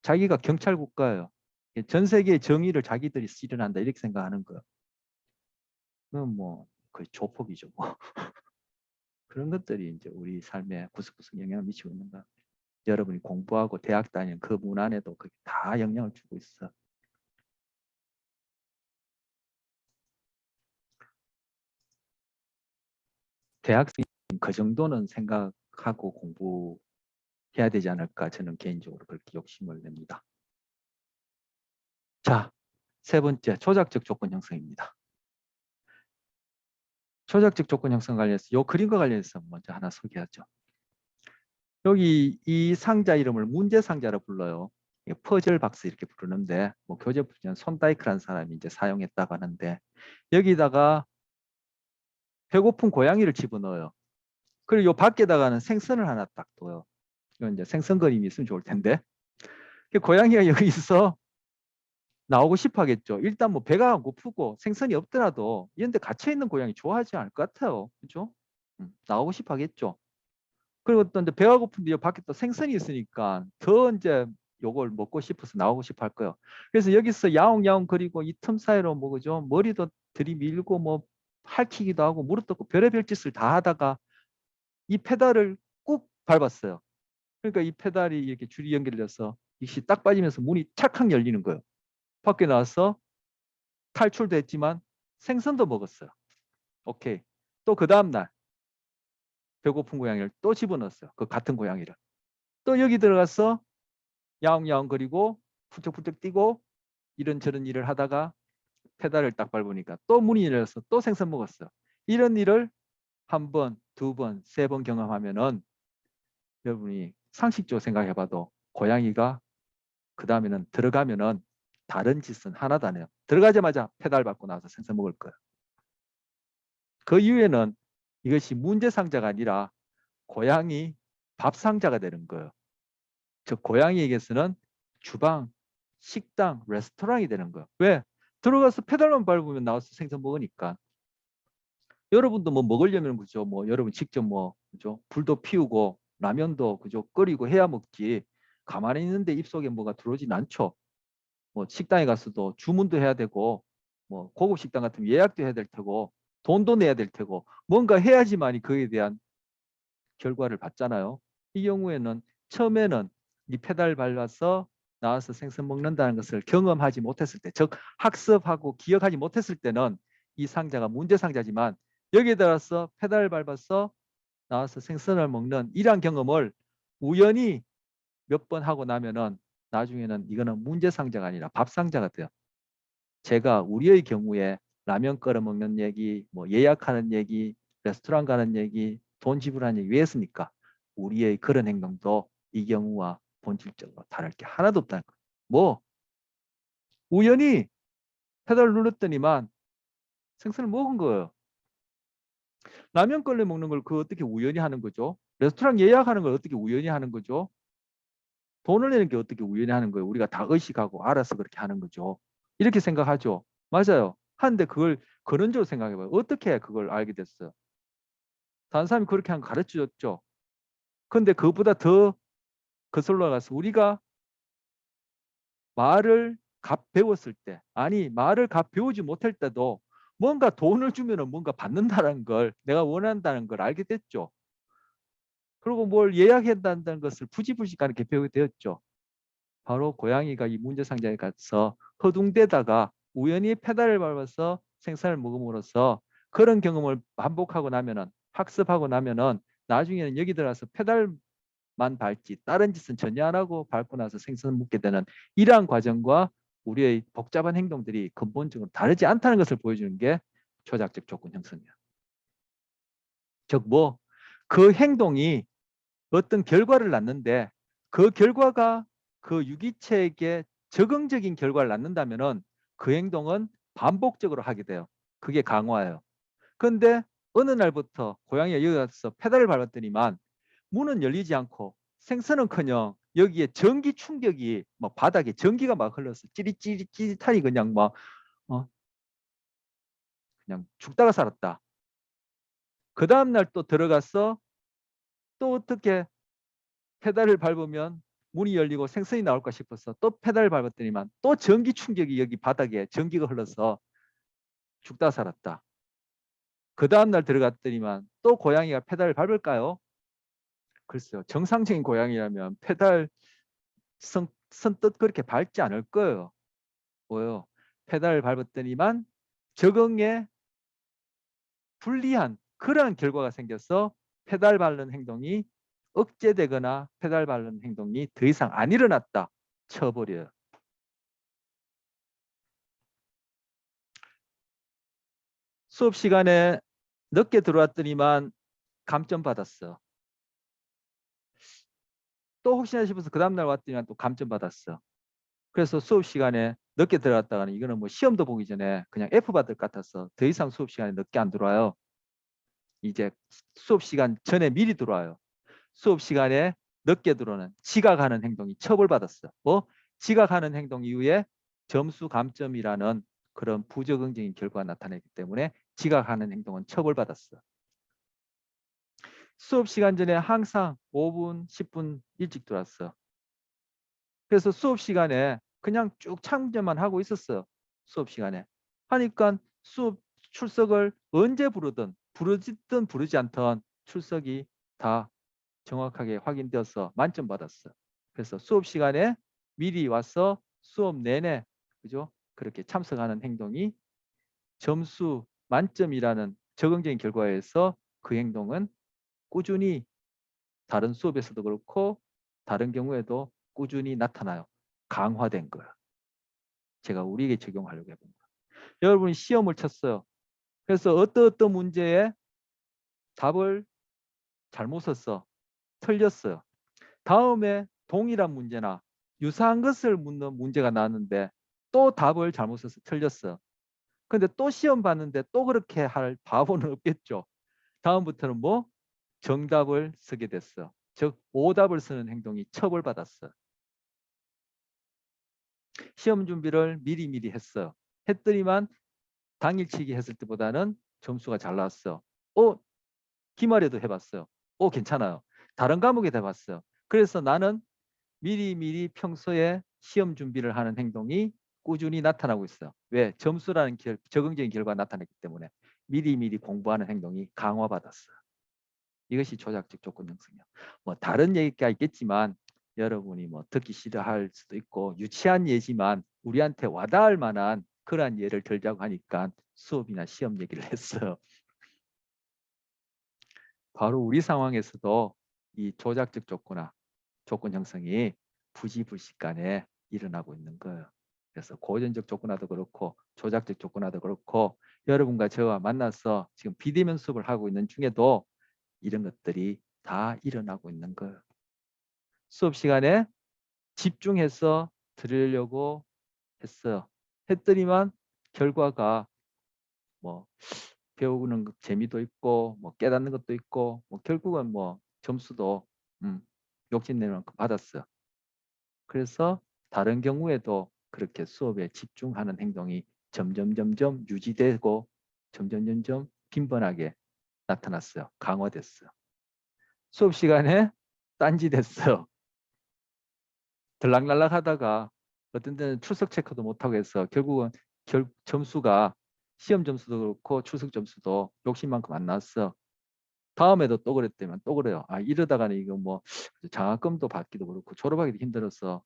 자기가 경찰 국가예요. 전 세계의 정의를 자기들이 실현한다 이렇게 생각하는 거예요. 그건 뭐 거의 조폭이죠. 뭐. 그런 것들이 이제 우리 삶에 구석구석 영향을 미치고 있는 거. 여러분이 공부하고 대학 다니는 그 문 안에도 그게 다 영향을 주고 있어. 대학생 그 정도는 생각하고 공부해야 되지 않을까 저는 개인적으로 그렇게 욕심을 냅니다. 자, 세 번째 조작적 조건 형성입니다. 조작적 조건 형성 관련해서 이 그림과 관련해서 먼저 하나 소개하죠. 여기 이 상자 이름을 문제 상자로 불러요. 퍼즐 박스 이렇게 부르는데 뭐 교재 부전 손다이크라는 사람이 이제 사용했다고 하는데 여기다가 배고픈 고양이를 집어넣어요. 그리고 요 밖에다가는 생선을 하나 딱 둬요. 이건 이제 생선 그림이 있으면 좋을 텐데 고양이가 여기 있어 나오고 싶어 하겠죠. 일단 뭐 배가 고프고 생선이 없더라도 이런 데 갇혀 있는 고양이 좋아하지 않을 것 같아요. 그죠? 나오고 싶어 하겠죠. 그리고 또 이제 배가 고픈데 요 밖에 또 생선이 있으니까 더 이제 요걸 먹고 싶어서 나오고 싶어 할 거예요. 그래서 여기서 야옹야옹 거리고 이 틈 사이로 뭐 그죠? 머리도 들이밀고 뭐 핥히기도 하고 무릎 꿇고 별의별 짓을 다 하다가 이 페달을 꾹 밟았어요. 그러니까 이 페달이 이렇게 줄이 연결돼서 이것이 딱 빠지면서 문이 찰칵 열리는 거예요. 밖에 나와서 탈출도 했지만 생선도 먹었어요. 오케이. 또 그 다음날 배고픈 고양이를 또 집어넣었어요. 그 같은 고양이를. 또 여기 들어가서 야옹야옹거리고 훌쩍훌쩍 뛰고 이런저런 일을 하다가 페달을 딱 밟으니까 또 문이 열려서 또 생선 먹었어요. 이런 일을 한 번, 두 번, 세 번 경험하면은 여러분이 상식적으로 생각해봐도 고양이가 그 다음에는 들어가면은 다른 짓은 하나도 안 해요. 들어가자마자 페달 밟고 나와서 생선 먹을 거예요. 그 이후에는 이것이 문제 상자가 아니라 고양이 밥 상자가 되는 거예요. 즉 고양이에게서는 주방, 식당, 레스토랑이 되는 거예요. 왜? 들어가서 페달만 밟으면 나와서 생선 먹으니까. 여러분도 뭐 먹으려면 그죠? 뭐 여러분 직접 뭐 그죠? 불도 피우고 라면도 그죠? 끓이고 해야 먹지. 가만히 있는데 입속에 뭐가 들어오진 않죠. 뭐 식당에 가서도 주문도 해야 되고 뭐 고급 식당 같으면 예약도 해야 될 테고 돈도 내야 될 테고 뭔가 해야지만이 그에 대한 결과를 받잖아요. 이 경우에는 처음에는 이 페달 밟아서 나와서 생선 먹는다는 것을 경험하지 못했을 때, 즉 학습하고 기억하지 못했을 때는 이 상자가 문제 상자지만 여기에 따라서 페달 밟아서 나와서 생선을 먹는 이러한 경험을 우연히 몇 번 하고 나면은 나중에는 이거는 문제 상자가 아니라 밥 상자가 돼요. 제가 우리의 경우에 라면 끓여 먹는 얘기, 뭐 예약하는 얘기, 레스토랑 가는 얘기, 돈 지불하는 얘기 왜 했습니까? 우리의 그런 행동도 이 경우와 본질적으로 다를 게 하나도 없다는 거예요. 뭐 우연히 페달을 눌렀더니만 생선을 먹은 거예요. 라면 끓여 먹는 걸 그 어떻게 우연히 하는 거죠? 레스토랑 예약하는 걸 어떻게 우연히 하는 거죠? 돈을 내는 게 어떻게 우연히 하는 거예요? 우리가 다 의식하고 알아서 그렇게 하는 거죠. 이렇게 생각하죠. 맞아요. 한데 그걸 그런 식으로 생각해봐요. 어떻게 그걸 알게 됐어요? 다른 사람이 그렇게 한 거 가르쳐줬죠. 근데 그것보다 더 거슬러 가서 우리가 말을 갓 배웠을 때, 아니 말을 갓 배우지 못할 때도 뭔가 돈을 주면은 뭔가 받는다는 걸 내가 원한다는 걸 알게 됐죠. 그리고 뭘 예약한다는 것을 부지불식 이렇게 배우게 되었죠. 바로 고양이가 이 문제 상자에 가서 허둥대다가 우연히 페달을 밟아서 생선을 먹음으로써 그런 경험을 반복하고 나면은 학습하고 나면은 나중에는 여기 들어가서 페달만 밟지 다른 짓은 전혀 안 하고 밟고 나서 생선을 먹게 되는 이러한 과정과 우리의 복잡한 행동들이 근본적으로 다르지 않다는 것을 보여주는 게 조작적 조건 형성이야. 즉 뭐 그 행동이 어떤 결과를 낳는데 그 결과가 그 유기체에게 적응적인 결과를 낳는다면은 그 행동은 반복적으로 하게 돼요. 그게 강화예요. 그런데 어느 날부터 고양이가 여기 가서 페달을 밟았더니만 문은 열리지 않고 생선은커녕 여기에 전기 충격이 막 바닥에 전기가 막 흘러서 찌릿찌릿찌릿하니 그냥 막 어, 그냥 죽다가 살았다. 그 다음날 또 들어가서 또 어떻게 페달을 밟으면 문이 열리고 생선이 나올까 싶어서 또 페달을 밟았더니만 또 전기 충격이 여기 바닥에 전기가 흘러서 죽다 살았다. 그 다음날 들어갔더니만 또 고양이가 페달을 밟을까요? 글쎄요. 정상적인 고양이라면 페달 선뜻 그렇게 밟지 않을 거예요. 뭐요? 페달을 밟았더니만 적응에 불리한 그러한 결과가 생겨서 페달 밟는 행동이 억제되거나 페달 밟는 행동이 더 이상 안 일어났다 쳐버려요. 수업 시간에 늦게 들어왔더니만 감점 받았어. 또 혹시나 싶어서 그 다음날 왔더니만 또 감점 받았어. 그래서 수업 시간에 늦게 들어갔다가는 이거는 뭐 시험도 보기 전에 그냥 F 받을 것 같아서 더 이상 수업 시간에 늦게 안 들어와요. 이제 수업 시간 전에 미리 들어와요. 수업 시간에 늦게 들어오는 지각하는 행동이 처벌받았어. 뭐 지각하는 행동 이후에 점수 감점이라는 그런 부적응적인 결과가 나타나기 때문에 지각하는 행동은 처벌받았어. 수업 시간 전에 항상 5분, 10분 일찍 들어왔어. 그래서 수업 시간에 그냥 쭉 참여만 하고 있었어요. 수업 시간에. 하니까 수업 출석을 언제 부르든 부르지 않던 출석이 다 정확하게 확인되어서 만점 받았어. 그래서 수업 시간에 미리 와서 수업 내내 그죠? 그렇게 참석하는 행동이 점수 만점이라는 적응적인 결과에서 그 행동은 꾸준히 다른 수업에서도 그렇고 다른 경우에도 꾸준히 나타나요. 강화된 거야. 제가 우리에게 적용하려고 해본 거야. 여러분이 시험을 쳤어요. 그래서 어떤 문제에 답을 잘못 썼어. 틀렸어요. 다음에 동일한 문제나 유사한 것을 묻는 문제가 나왔는데 또 답을 잘못 써서 틀렸어. 근데 또 시험 봤는데 또 그렇게 할 바보는 없겠죠. 다음부터는 뭐? 정답을 쓰게 됐어. 즉 오답을 쓰는 행동이 처벌받았어. 시험 준비를 미리미리 했어요. 했더니만 당일치기 했을 때보다는 점수가 잘 나왔어요. 기말에도 해봤어요. 괜찮아요. 다른 과목에도 해봤어요. 그래서 나는 미리미리 평소에 시험 준비를 하는 행동이 꾸준히 나타나고 있어요. 왜? 점수라는 적응적인 결과가 나타났기 때문에 미리미리 공부하는 행동이 강화받았어요. 이것이 조작적 조건 형성이요. 뭐 다른 얘기가 있겠지만 여러분이 뭐 듣기 싫어할 수도 있고 유치한 예지만 우리한테 와닿을 만한 그러한 예를 들자고 하니까 수업이나 시험 얘기를 했어요. 바로 우리 상황에서도 이 조작적 조건화, 조건 형성이 부지불식간에 일어나고 있는 거예요. 그래서 고전적 조건화도 그렇고 조작적 조건화도 그렇고 여러분과 저와 만나서 지금 비대면 수업을 하고 있는 중에도 이런 것들이 다 일어나고 있는 거예요. 수업 시간에 집중해서 들으려고 했어요. 했더니만 결과가 뭐 배우는 재미도 있고 뭐 깨닫는 것도 있고 뭐 결국은 뭐 점수도 욕심내는 만큼 받았어요. 그래서 다른 경우에도 그렇게 수업에 집중하는 행동이 점점 유지되고 점점 빈번하게 나타났어요. 강화됐어요. 수업 시간에 딴짓했어요. 들락날락 하다가 어떤 때는 출석 체크도 못하고 해서 결국은 점수가 시험 점수도 그렇고 출석 점수도 욕심만큼 안 나왔어. 다음에도 또 그랬다면 또 그래요. 이러다가는 이거 뭐 장학금도 받기도 그렇고 졸업하기도 힘들어서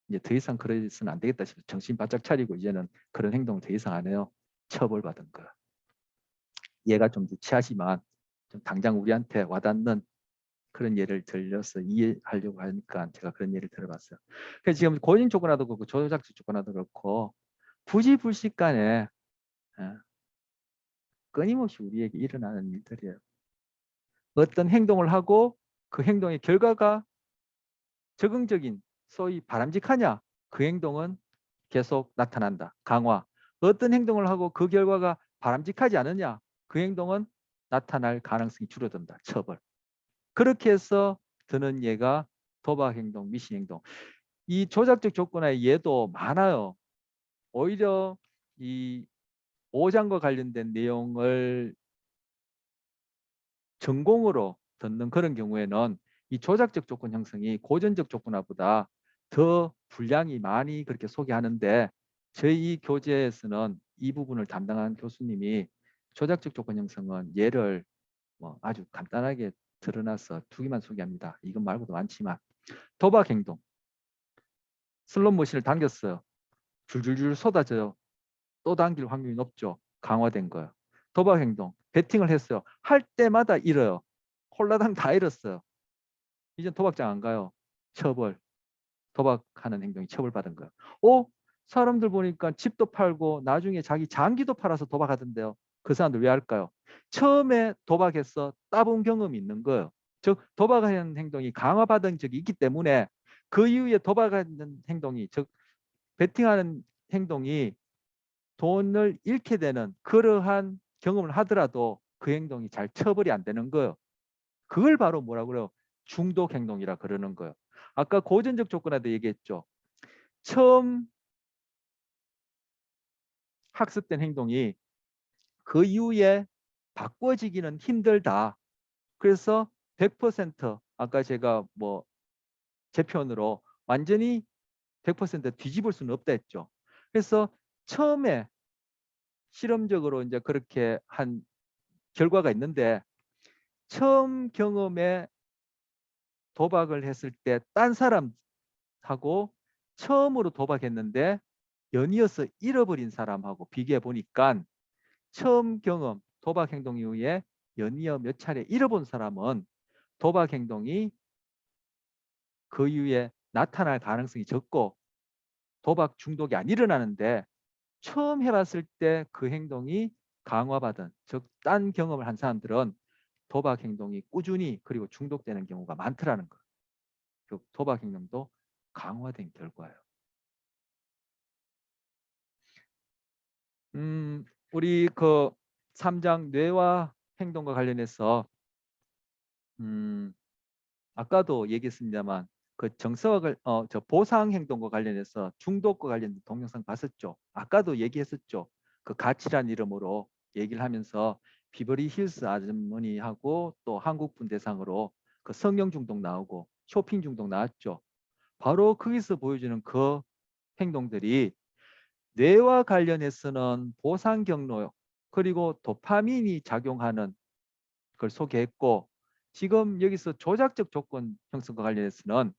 이제 더 이상 그래서는 안 되겠다 싶어서 정신 바짝 차리고 이제는 그런 행동을 더 이상 안 해요. 처벌받은 거. 얘가 좀 유치하지만 좀 당장 우리한테 와닿는 그런 예를 들려서 이해하려고 하니까 제가 그런 예를 들어봤어요. 그래서 지금 고인 조건화도 그렇고 조작적 조건화도 그렇고 부지불식간에 끊임없이 우리에게 일어나는 일들이에요. 어떤 행동을 하고 그 행동의 결과가 적응적인 소위 바람직하냐 그 행동은 계속 나타난다. 강화. 어떤 행동을 하고 그 결과가 바람직하지 않느냐 그 행동은 나타날 가능성이 줄어든다. 처벌. 그렇게 해서 드는 예가 도박 행동, 미신 행동. 이 조작적 조건의 예도 많아요. 오히려 이 5장과 관련된 내용을 전공으로 듣는 그런 경우에는 이 조작적 조건 형성이 고전적 조건화보다 더 분량이 많이 그렇게 소개하는데 저희 교재에서는 이 부분을 담당한 교수님이 조작적 조건 형성은 예를 뭐 아주 간단하게 드러나서 두 개만 소개합니다. 이것 말고도 많지만 도박 행동, 슬롯머신을 당겼어요. 줄줄줄 쏟아져요. 또 당길 확률이 높죠. 강화된 거예요. 도박 행동, 베팅을 했어요. 할 때마다 잃어요. 홀라당 다 잃었어요. 이제 도박장 안 가요. 처벌. 도박하는 행동이 처벌받은 거예요. 사람들 보니까 집도 팔고 나중에 자기 장기도 팔아서 도박하던데요. 그 사람들 왜 할까요? 처음에 도박해서 따본 경험이 있는 거예요. 즉 도박하는 행동이 강화받은 적이 있기 때문에 그 이후에 도박하는 행동이 즉 베팅하는 행동이 돈을 잃게 되는 그러한 경험을 하더라도 그 행동이 잘 처벌이 안 되는 거예요. 그걸 바로 뭐라 그래요? 중독 행동이라 그러는 거예요. 아까 고전적 조건에도 얘기했죠. 처음 학습된 행동이 그 이후에 바꿔지기는 힘들다. 그래서 100% 아까 제가 뭐 제 표현으로 완전히 100% 뒤집을 수는 없다 했죠. 그래서 처음에 실험적으로 이제 그렇게 한 결과가 있는데 처음 경험에 도박을 했을 때 딴 사람하고 처음으로 도박했는데 연이어서 잃어버린 사람하고 비교해 보니까 처음 경험 도박 행동 이후에 연이어 몇 차례 잃어본 사람은 도박 행동이 그 이후에 나타날 가능성이 적고 도박 중독이 안 일어나는데 처음 해봤을 때 그 행동이 강화받은 즉 딴 경험을 한 사람들은 도박 행동이 꾸준히 그리고 중독되는 경우가 많더라는 거예요. 즉 도박 행동도 강화된 결과예요. 우리 그 3장 뇌와 행동과 관련해서 아까도 얘기했습니다만 그 정서와 저 보상 행동과 관련해서 중독과 관련된 동영상 봤었죠. 아까도 얘기했었죠. 그 가치란 이름으로 얘기를 하면서 비버리 힐스 아주머니하고 또 한국 분 대상으로 그 성형 중독 나오고 쇼핑 중독 나왔죠. 바로 거기서 보여주는 그 행동들이 뇌와 관련해서는 보상 경로 그리고 도파민이 작용하는 걸 소개했고, 지금 여기서 조작적 조건 형성과 관련해서는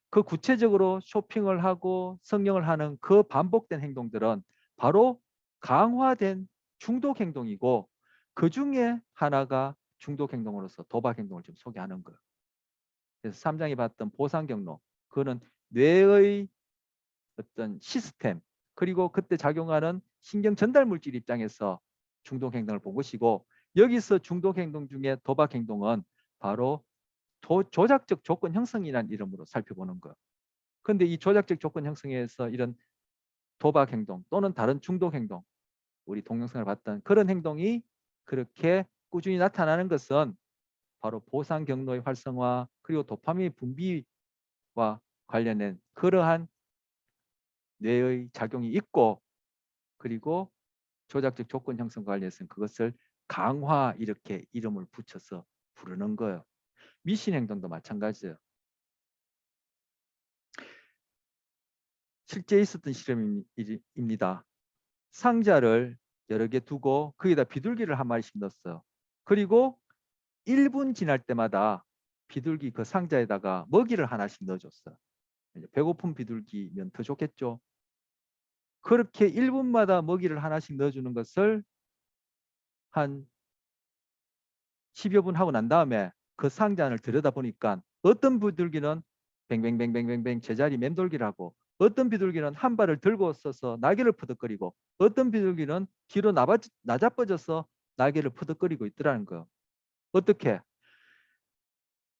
그 구체적으로 쇼핑을 하고 성령을 하는 그 반복된 행동들은 바로 강화된 중독 행동이고, 그 중에 하나가 중독 행동으로서 도박 행동을 좀 소개하는 거예요. 그래서 3장이 봤던 보상 경로, 그거는 뇌의 어떤 시스템 그리고 그때 작용하는 신경 전달 물질 입장에서 중독 행동을 본 것이고, 여기서 중독 행동 중에 도박 행동은 바로 조작적 조건 형성이라는 이름으로 살펴보는 거예요. 그런데 이 조작적 조건 형성에서 이런 도박 행동 또는 다른 중독 행동, 우리 동영상을 봤던 그런 행동이 그렇게 꾸준히 나타나는 것은 바로 보상 경로의 활성화 그리고 도파민 분비와 관련된 그러한 뇌의 작용이 있고, 그리고 조작적 조건 형성 관련해서는 그것을 강화 이렇게 이름을 붙여서 부르는 거예요. 미신 행동도 마찬가지예요. 실제 있었던 실험입니다. 상자를 여러 개 두고 거기다 비둘기를 한 마리씩 넣었어요. 그리고 1분 지날 때마다 비둘기 그 상자에다가 먹이를 하나씩 넣어줬어요. 배고픈 비둘기면 더 좋겠죠. 그렇게 1분마다 먹이를 하나씩 넣어주는 것을 한 10여 분 하고 난 다음에 그 상자 안을 들여다보니까 어떤 비둘기는 뱅뱅뱅뱅뱅뱅 제자리 맴돌기를 하고, 어떤 비둘기는 한 발을 들고 서서 날개를 퍼덕거리고, 어떤 비둘기는 뒤로 나자빠져서 날개를 퍼덕거리고 있더라는 거예요. 어떻게?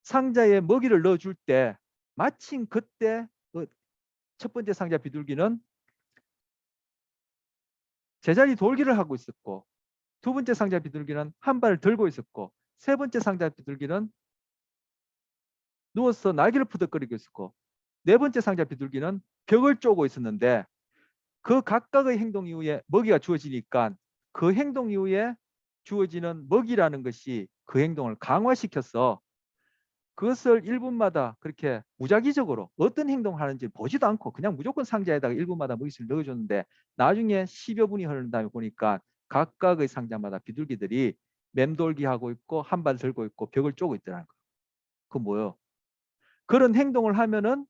상자에 먹이를 넣어줄 때 마침 그때 첫 번째 상자 비둘기는 제자리 돌기를 하고 있었고, 두 번째 상자 비둘기는 한 발을 들고 있었고, 세 번째 상자 비둘기는 누워서 날개를 푸덕거리고 있었고, 네 번째 상자 비둘기는 벽을 쪼고 있었는데, 그 각각의 행동 이후에 먹이가 주어지니까 그 행동 이후에 주어지는 먹이라는 것이 그 행동을 강화시켜서 그것을 1분마다 그렇게 무작위적으로 어떤 행동을 하는지 보지도 않고 그냥 무조건 상자에다가 1분마다 먹이를 넣어줬는데, 나중에 10여 분이 흐른 다음에 보니까 각각의 상자마다 비둘기들이 맴돌기 하고 있고 한 발 들고 있고 벽을 쪼고 있더라는 거예요. 그 뭐예요? 그런 행동을 하면은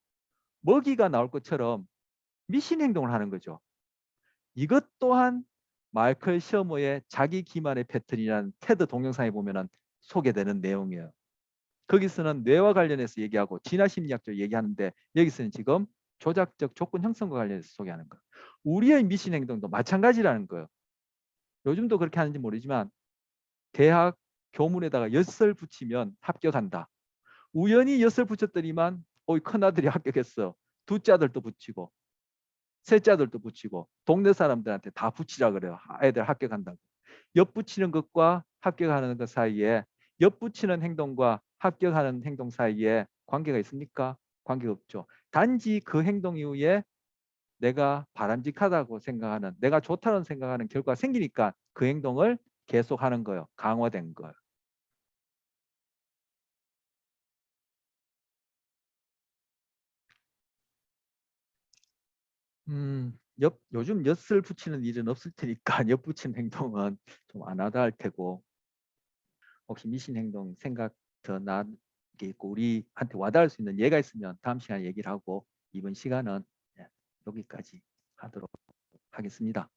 먹이가 나올 것처럼 미신 행동을 하는 거죠. 이것 또한 마이클 셔머의 자기 기만의 패턴이라는 테드 동영상에 보면은 소개되는 내용이에요. 거기서는 뇌와 관련해서 얘기하고 진화 심리학적 얘기하는데, 여기서는 지금 조작적 조건 형성과 관련해서 소개하는 거예요. 우리의 미신 행동도 마찬가지라는 거예요. 요즘도 그렇게 하는지 모르지만 대학 교문에다가 엿을 붙이면 합격한다. 우연히 엿을 붙였더니만 큰아들이 합격했어. 둘째 아들도 붙이고 셋째 아들도 붙이고 동네 사람들한테 다 붙이라 그래요. 애들 합격한다고. 엿 붙이는 것과 합격하는 것 사이에, 엿 붙이는 행동과 합격하는 행동 사이에 관계가 있습니까? 관계가 없죠. 단지 그 행동 이후에 내가 바람직하다고 생각하는, 내가 좋다는 생각하는 결과가 생기니까 그 행동을 계속하는 거예요. 강화된 거예요. 요즘 엿을 붙이는 일은 없을 테니까 엿 붙이는 행동은 좀 안 하다 할 테고, 혹시 미신 행동 생각 더 나게 있고 우리한테 와닿을 수 있는 예가 있으면 다음 시간에 얘기를 하고, 이번 시간은 여기까지 하도록 하겠습니다.